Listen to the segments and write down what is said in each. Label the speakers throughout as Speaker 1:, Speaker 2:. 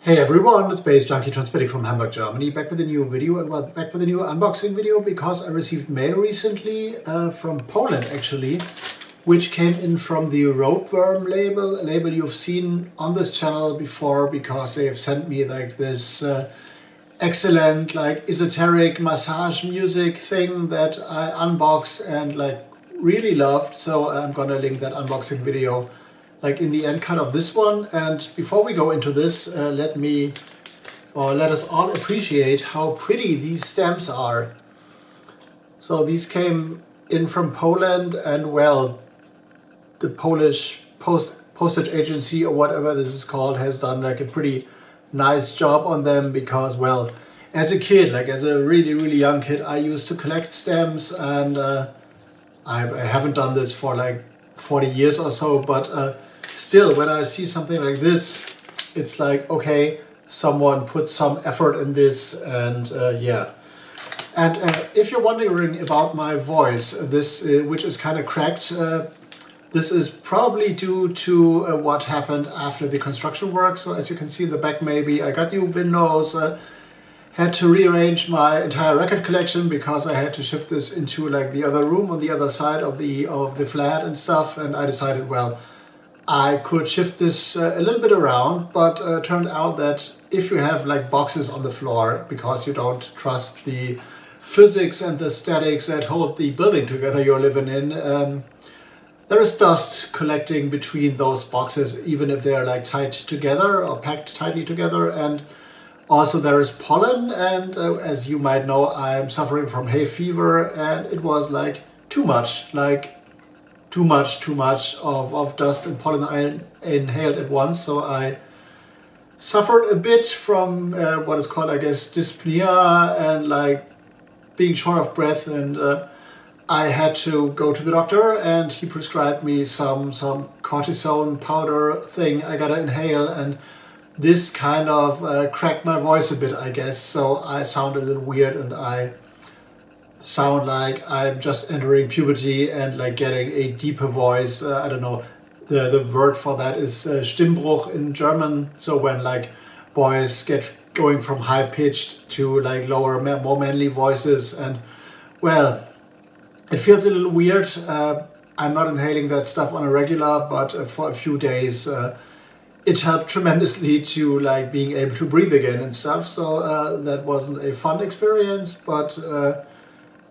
Speaker 1: Hey everyone, it's baze.djunkiii transmitting from Hamburg, Germany, back with a new video, and well, back with a new unboxing video because I received mail recently from Poland actually, which came in from the Ropeworm label, a label you've seen on this channel before because they have sent me like this excellent like esoteric massage music thing that I unboxed and like really loved. So I'm gonna link that unboxing video like in the end cut of this one. And before we go into this, let us all appreciate how pretty these stamps are. So these came in from Poland, and well, the Polish postage agency or whatever this is called has done like a pretty nice job on them because, well, as a kid, like as a really young kid, I used to collect stamps, and I haven't done this for like 40 years or so, but still, when I see something like this, it's like, okay, someone put some effort in this, and yeah. And if you're wondering about my voice, this which is kind of cracked, this is probably due to what happened after the construction work. So as you can see in the back, maybe I got new windows, had to rearrange my entire record collection because I had to shift this into like the other room on the other side of the flat and stuff, and I decided, well, I could shift this a little bit around, but turned out that if you have like boxes on the floor because you don't trust the physics and the statics that hold the building together you're living in, there is dust collecting between those boxes, even if they're like tied together or packed tightly together. And also there is pollen, and as you might know, I'm suffering from hay fever, and it was like too much, like too much of dust and pollen I inhaled at once. So I suffered a bit from what is called, I guess, dyspnea and like being short of breath, and I had to go to the doctor, and he prescribed me some cortisone powder thing I gotta inhale, and this kind of cracked my voice a bit, I guess. So I sound a little weird, and I sound like I'm just entering puberty and like getting a deeper voice. I don't know, the word for that is Stimmbruch in German. So when like boys get going from high pitched to like lower, more manly voices, and well, it feels a little weird. I'm not inhaling that stuff on a regular, but for a few days it helped tremendously to like being able to breathe again and stuff. So that wasn't a fun experience, but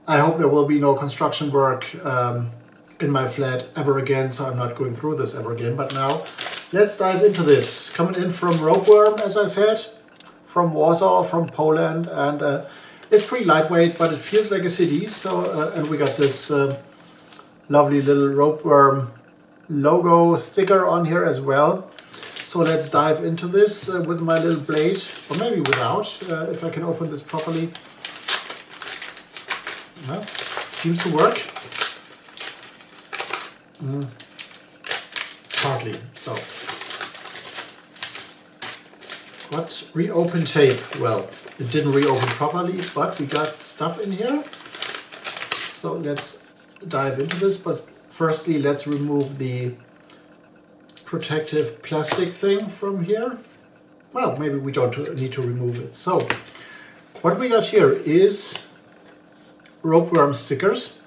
Speaker 1: I hope there will be no construction work in my flat ever again, so I'm not going through this ever again. But now, let's dive into this. Coming in from Ropeworm, as I said, from Warsaw, from Poland, and it's pretty lightweight, but it feels like a CD. So, and we got this lovely little Ropeworm logo sticker on here as well. So let's dive into this with my little blade, or maybe without, if I can open this properly. Well, seems to work. Partly. So, what reopen tape? Well, it didn't reopen properly, but we got stuff in here. So let's dive into this. But firstly, let's remove the protective plastic thing from here. Well, maybe we don't need to remove it. So, what we got here is Ropeworm stickers,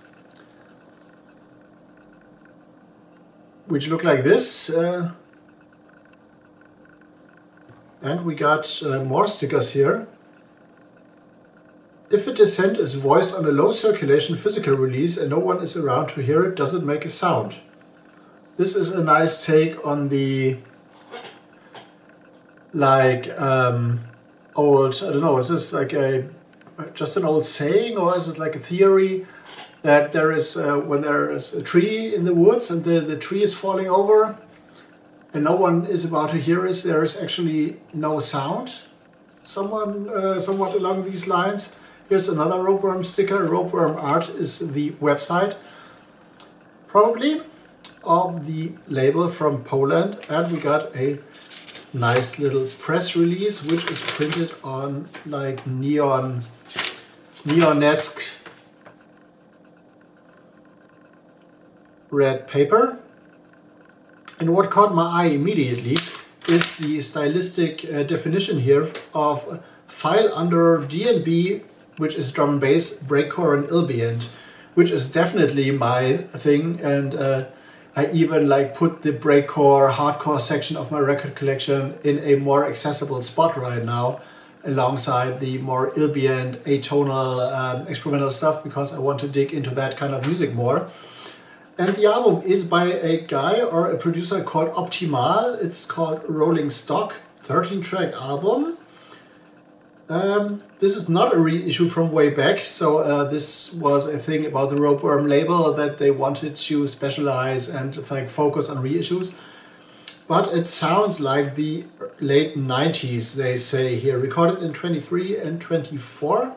Speaker 1: which look like this, and we got more stickers here. If a descent is voiced on a low circulation physical release and no one is around to hear it, does it make a sound? This is a nice take on the like old, I don't know, is this like just an old saying, or is it like a theory that there is when there is a tree in the woods and the tree is falling over and no one is about to hear it, there is actually no sound? Somewhat along these lines. Here's another Ropeworm sticker. Ropeworm Art is the website, probably, of the label from Poland, and we got a nice little press release which is printed on like neon-esque red paper. And what caught my eye immediately is the stylistic definition here of file under DNB, which is drum and bass, breakcore and ILLBIENT, which is definitely my thing, and I even like put the breakcore, hardcore section of my record collection in a more accessible spot right now, alongside the more ILLBIENT, atonal, experimental stuff, because I want to dig into that kind of music more. And the album is by a guy or a producer called Optimal. It's called Rolling Stock, 13-track album. This is not a reissue from way back, so this was a thing about the Ropeworm label that they wanted to specialize and like focus on reissues. But it sounds like the late 90s, they say here, recorded in 23 and 24.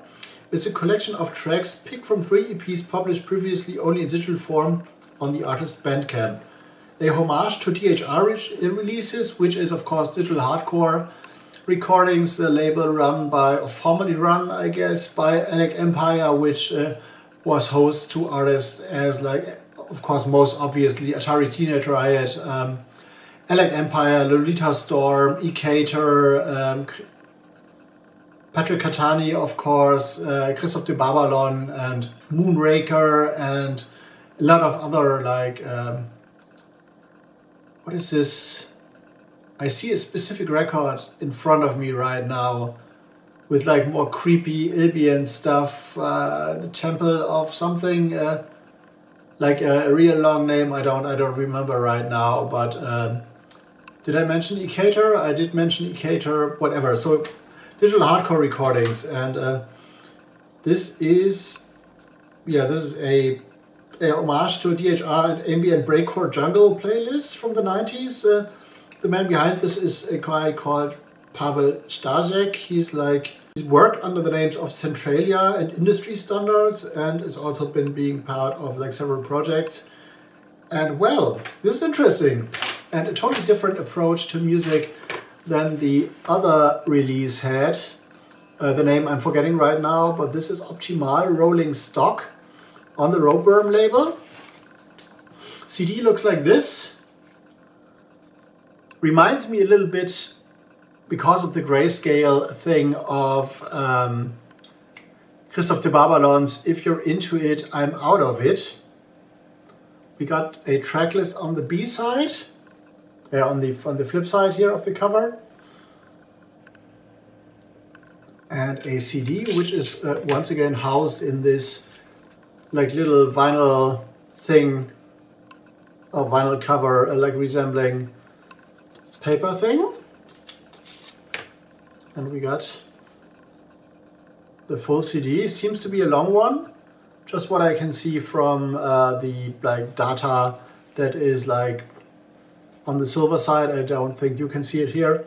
Speaker 1: It's a collection of tracks picked from 3 EPs published previously only in digital form on the artist's BANDCAMP. A homage to DHR releases, which is of course digital hardcore recordings, the label run by, or formerly run I guess, by Alec Empire, which was host to artists as like, of course most obviously, Atari Teenage Riot, Alec Empire, Lolita Storm, Ecater, Patrick Catani of course, Christoph de Babylon and Moonraker, and a lot of other like, what is this? I see a specific record in front of me right now with like more creepy ILLBIENT stuff, the Temple of something, like a real long name I don't remember right now, but did I mention Ecater? I did mention Ecater, whatever. So digital hardcore recordings, and this is a homage to a DHR and ambient breakcore jungle playlist from the 90s. The man behind this is a guy called Pavel Stasek. He's worked under the names of Centralia and Industry Standards, and has also been being part of like several projects. And well, this is interesting, and a totally different approach to music than the other release had. The name I'm forgetting right now, but this is Optimal Rolling Stock on the Ropeworm label. CD looks like this. Reminds me a little bit, because of the grayscale thing, of Christoph de Babylon's If You're Into It, I'm Out of It. We got a track list on the B side, on the flip side here of the cover, and a CD, which is once again housed in this like little vinyl thing, or vinyl cover, like resembling paper thing. And we got the full CD. Seems to be a long one, just what I can see from the like data that is like on the silver side. I don't think you can see it here.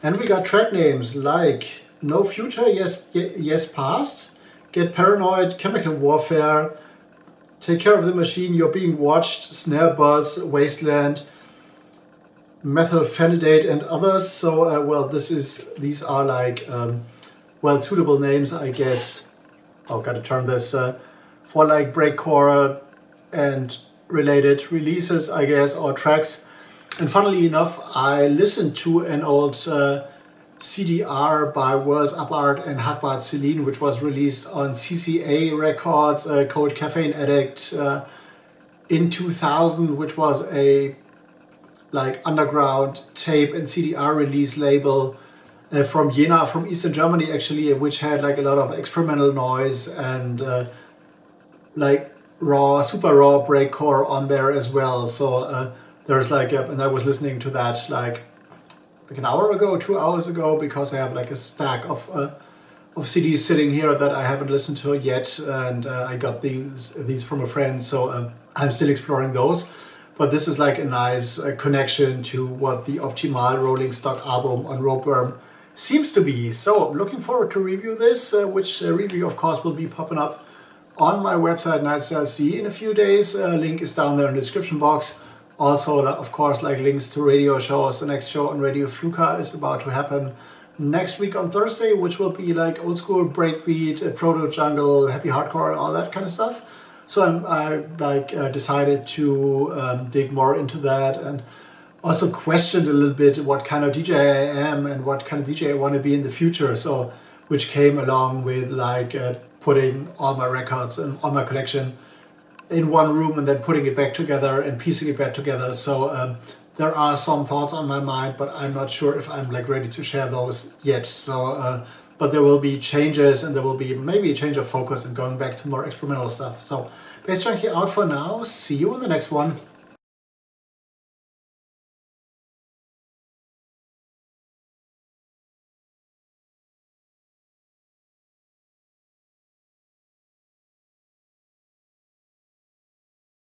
Speaker 1: And we got track names like No Future, Yes Past, Get Paranoid, Chemical Warfare, Take Care of the Machine, You're Being Watched, Snare Buzz, Wasteland, Methylphenidate, and others. So well, these are like well, suitable names, I guess. Oh, gotta turn this for like breakcore and related releases, I guess, or tracks. And funnily enough, I listened to an old CDR by World's Up Art and H.ouse Celine, which was released on CCA Records, called Caffeine Addict, in 2000, which was a like underground tape and CDR release label from Jena, from Eastern Germany actually, which had like a lot of experimental noise and like super raw breakcore on there as well. So there's like and I was listening to that like an hour ago, 2 hours ago, because I have like a stack of CDs sitting here that I haven't listened to yet, and I got these from a friend, so I'm still exploring those. But this is like a nice connection to what the Optimal Rolling Stock album on Ropeworm seems to be. So looking forward to review this, which review of course will be popping up on my website Nightstyle.de in a few days. Link is down there in the description box. Also, of course, like links to radio shows. The next show on Radio Flouka is about to happen next week on Thursday, which will be like old school breakbeat, proto jungle, happy hardcore, and all that kind of stuff. So I decided to dig more into that, and also questioned a little bit what kind of DJ I am and what kind of DJ I want to be in the future. So, which came along with like putting all my records and all my collection in one room and then putting it back together and piecing it back together. So there are some thoughts on my mind, but I'm not sure if I'm like ready to share those yet. So, but there will be changes, and there will be maybe a change of focus and going back to more experimental stuff. So, Bass Junkie out for now. See you in the next one.